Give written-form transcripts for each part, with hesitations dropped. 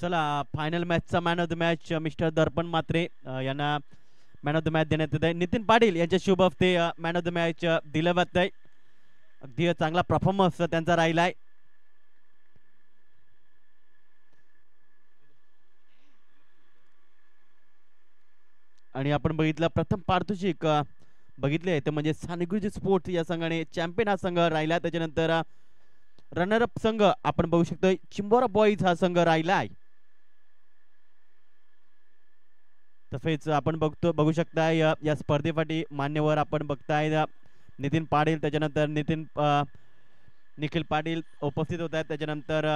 चला फायनल मॅचचा man of the match mister Darpan Matre यांना मॅन ऑफ द मॅच देण्यात येत आहे. नितीन पाटील यांच्या शुभ हस्ते मॅन ऑफ द मॅच दिलं जात आहे. अगदी चांगला परफॉर्मन्स त्यांचा राहिलाय. आणि आपण बघितलं प्रथम पारितोषिक बघितले ते म्हणजे सानिगुरुजी स्पोर्ट्स या संघाने चॅम्पियन हा संघ राहिला. त्याच्यानंतर रनरअप संघ आपण बघू शकतो चिंबोरा बॉईज हा संघ राहिलाय. तसेच आपण बघू शकताय या स्पर्धेसाठी मान्यवर आपण बघताय नितीन पाटील, त्याच्यानंतर निखिल पाटील उपस्थित होत आहेत. त्याच्यानंतर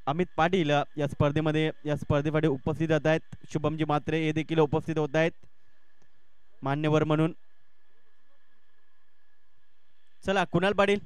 अमित पाटील या स्पर्धेसाठी उपस्थित होत आहेत. शुभमजी मात्रे हे देखील उपस्थित होत आहेत मान्यवर म्हणून. चला कुणाल पाटील.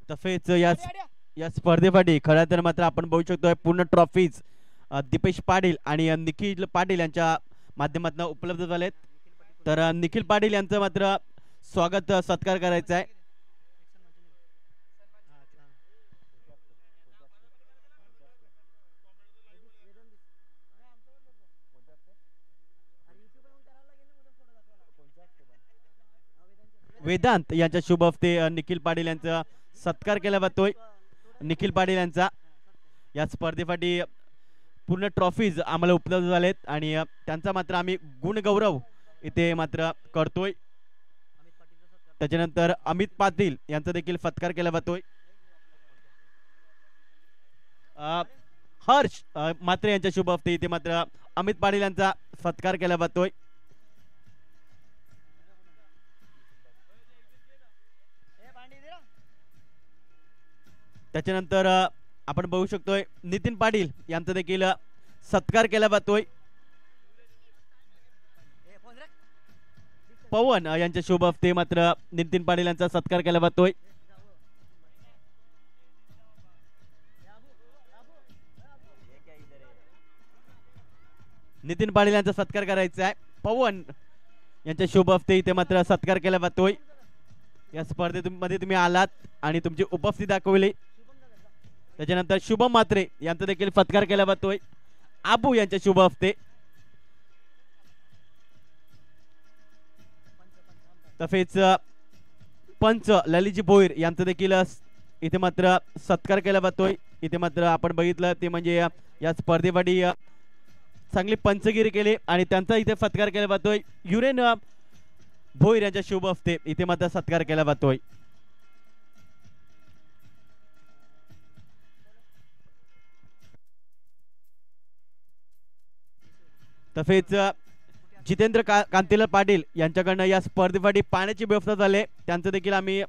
तसेच या स्पर्धेसाठी खरं तर मात्र आपण बघू शकतो पूर्ण ट्रॉफीज दीपेश पाटील आणि निखिल पाटील यांच्या माध्यमातून उपलब्ध झालेत. तर निखिल पाटील यांचं मात्र स्वागत सत्कार करायचा आहे. वेदांत यांच्या शुभ हस्ते निखिल पाटील यांचा सत्कार केला जातोय. निखिल पाटील यांचा या स्पर्धेसाठी पूर्ण ट्रॉफीज आम्हाला उपलब्ध झालेत आणि त्यांचा मात्र आम्ही गुणगौरव इथे मात्र करतोय. त्याच्यानंतर अमित पाटील यांचा देखील सत्कार केला जातोय. हर्ष मात्रे यांच्या शुभ हस्ते इथे मात्र अमित पाटील यांचा सत्कार केला जातोय. त्याच्यानंतर आपण बघू शकतोय नितीन पाटील यांचा देखील सत्कार केला जातोय. पवन यांच्या शुभ हस्ते मात्र नितीन पाटील यांचा सत्कार केला जातोय. नितीन पाटील यांचा सत्कार करायचा आहे. पवन यांच्या शुभ हस्ते इथे मात्र सत्कार केला जातोय. या स्पर्धेमध्ये तुम्ही आलात आणि तुमची उपस्थिती दाखवली. त्याच्यानंतर शुभम मात्रे यांचा देखील सत्कार केला जातोय आबू यांच्या शुभ हस्ते. तसेच पंच ललितजी भोईर यांचा देखील इथे मात्र सत्कार केला जातोय. इथे मात्र आपण बघितलं ते म्हणजे या स्पर्धेसाठी चांगली पंचगिरी केली आणि त्यांचा इथे सत्कार केला जातोय. युरेन भोईर यांच्या शुभ हस्ते इथे मात्र सत्कार केला जातोय. तसेच जितेंद्र कांतीलाल पाटील यांच्याकडनं या स्पर्धेसाठी पाण्याची व्यवस्था झाली. त्यांचं देखील आम्ही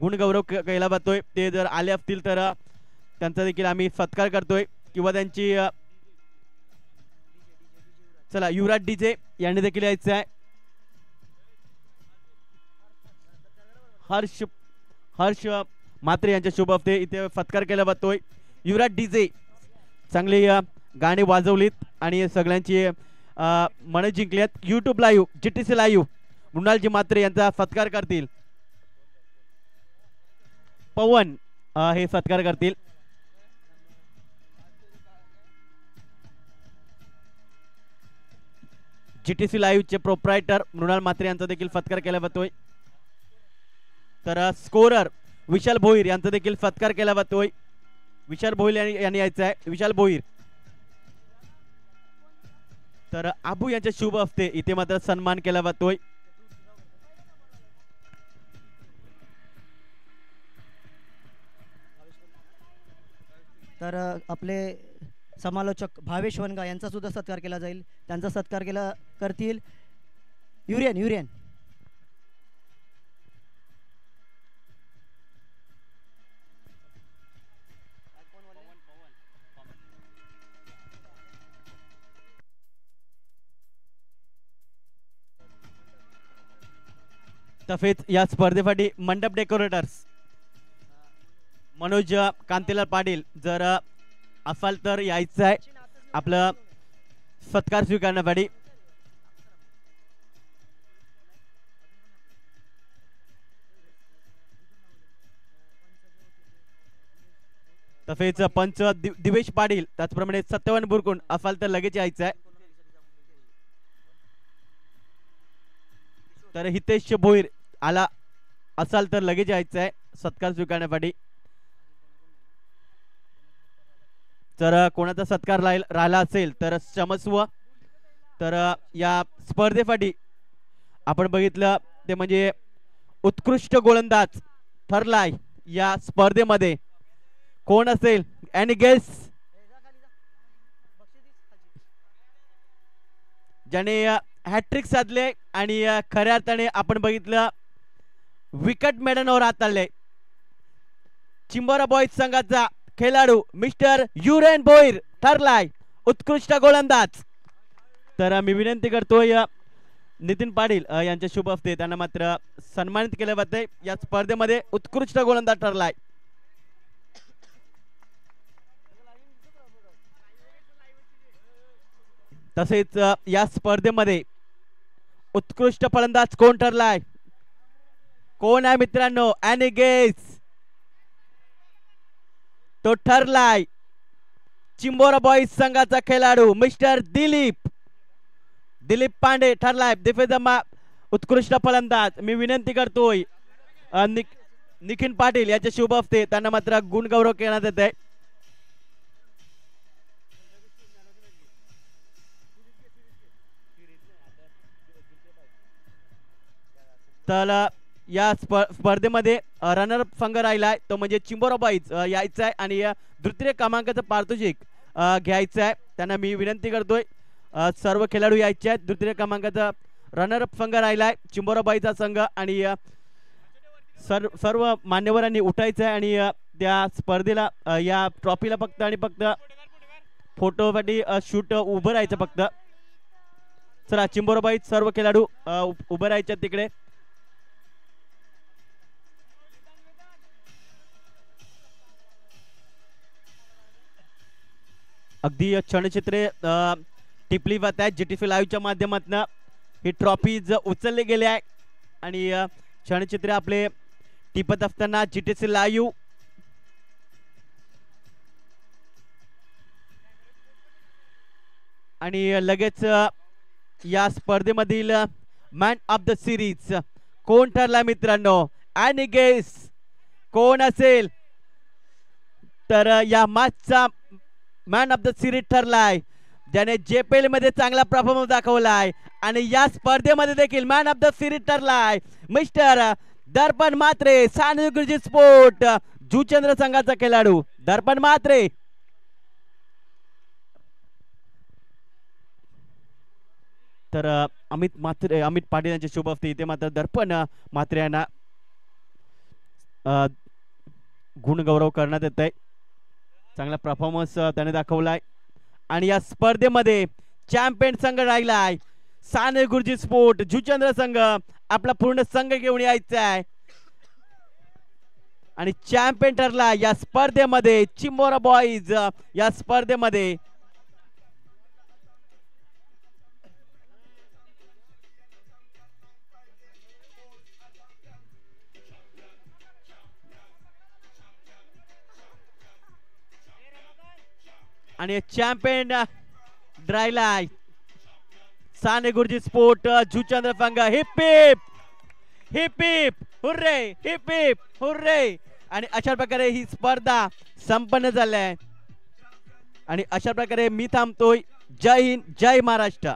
गुणगौरव केला जातोय. ते जर आले असतील तर त्यांचा देखील आम्ही सत्कार करतोय किंवा त्यांची चला युवराज डीजे यांनी देखील यायचं आहे. हर्ष मात्रे यांच्या शुभ हस्ते इथे सत्कार केला जातोय. युवराज डीजे चांगली गाणी वाजवलीत आणि सगळ्यांची मन जिंकल्यात. युट्यूब लाईव्ह जीटीसी लाईव्ह मृणालजी मात्रे यांचा सत्कार करतील. पवन हे सत्कार करतील. जीटीसी लाईव्हचे प्रोप्रायटर मृणाल मात्रे यांचा देखील सत्कार केला जातोय. तर स्कोरर विशाल भोईर यांचा देखील सत्कार केला जातोय. विशाल भोईर यांनी यायचं आहे. विशाल भोईर. तर आबू यांच्या शुभ हस्ते इथे मात्र सन्मान केला जातोय. तर आपले समालोचक भावेश वनगा यांचा सुद्धा सत्कार केला जाईल. त्यांचा सत्कार करतील युरियन. तसेच या स्पर्धेसाठी मंडप डेकोरेटर्स मनोज कांतीलाल पाटील जर असाल तर यायचं आहे आपलं सत्कार स्वीकारण्यासाठी. तसेच पंच दिवेश पाटील त्याचप्रमाणे सत्यवान बुरकुंड असाल तर लगेच यायचं आहे. तर हितेश भोईर आला असाल तर लगेच यायचं आहे सत्कार स्वीकारण्यासाठी. जर कोणाचा सत्कार राहिला असेल तर क्षमस्व. तर या स्पर्धेसाठी आपण बघितलं ते म्हणजे उत्कृष्ट गोलंदाज ठरलाय या स्पर्धेमध्ये कोण असेल एनी गेस ज्याने हॅट्रिक साधले आणि खऱ्या अर्थाने आपण बघितलं विकेट मेडनवर हाताळले. चिंबोरा बॉईज संघाचा खेळाडू मिस्टर युरेन भोईर ठरलाय उत्कृष्ट गोलंदाज. तर मी विनंती करतोय नितीन पाटील यांच्या शुभ हस्ते त्यांना मात्र सन्मानित केले जाते. या स्पर्धेमध्ये उत्कृष्ट गोलंदाज ठरलाय. तसेच या स्पर्धेमध्ये उत्कृष्ट फलंदाज कोण ठरलाय कोण आहे मित्रांनो एनी गेस. तो ठरलाय चिंबोरा बॉईज संघाचा खेळाडू मिस्टर दिलीप पांडे ठरलाय दिफेजमा उत्कृष्ट फलंदाज. मी विनंती करतोय निखिल पाटील याच्या शुभ हस्ते त्यांना मात्र गुण गौरव करण्यात येत आहे. तर या स्पर्धेमध्ये रनरअप संघ राहिलाय तो म्हणजे चिंबोरा बॉईज यायचा आहे आणि तृतीय क्रमांकाचं पारितोषिक घ्यायचं आहे. त्यांना मी विनंती करतोय सर्व खेळाडू यायचे आहेत. तृतीय क्रमांकाचा रनरअप संघ राहिलाय चिंबोरा बॉईजचा संघ आणि सर्व मान्यवरांनी उठायचं आहे आणि त्या स्पर्धेला या ट्रॉफीला फक्त आणि फक्त फोटोसाठी शूट उभं राहायचं फक्त. चला चिंबोरा बॉईज सर्व खेळाडू उभं राहायचे तिकडे. अगदी क्षणचित्रे टिपली जात आहेत GTC लाईव्हच्या माध्यमातून. ही ट्रॉफीज उचलले गेले आहे आणि क्षणचित्रे आपले टिपत असताना GTC लाईव्ह आणि लगेच या स्पर्धेमधील मॅन ऑफ द सिरीज कोण ठरला मित्रांनो एनी गेस कोण असेल. तर या मॅचचा मॅन ऑफ द सिरीज ठरलाय ज्याने JPL मध्ये चांगला परफॉर्मन्स दाखवलाय आणि या स्पर्धेमध्ये देखील मॅन ऑफ द सिरीज ठरलाय मिस्टर दर्पण म्हात्रे साने गुरुजी स्पोर्ट जुचंद्र संघाचा खेळाडू दर्पण म्हात्रे. तर अमित पाटील यांचे शुभ हस्ते इथे मात्र दर्पण म्हात्रे यांना गुण गौरव करण्यात येत आहे. चांगला परफॉर्मन्स त्याने दाखवलाय आणि या स्पर्धेमध्ये चॅम्पियन संघ राहिलाय साने गुरुजी स्पोर्ट जुचंद्र संघ. आपला पूर्ण संघ घेऊन यायचा आहे आणि चॅम्पियन ठरला या स्पर्धेमध्ये चिंबोरा बॉईज. या स्पर्धेमध्ये आणि चॅम्पियन ड्रायलाय साने गुरुजी स्पोर्ट जुचंद्र संघ. Heap heap heap heap hurray heap heap hurray. आणि अशा प्रकारे ही स्पर्धा संपन्न झाली आहे आणि अशा प्रकारे मी थांबतोय. जय हिंद जय महाराष्ट्र.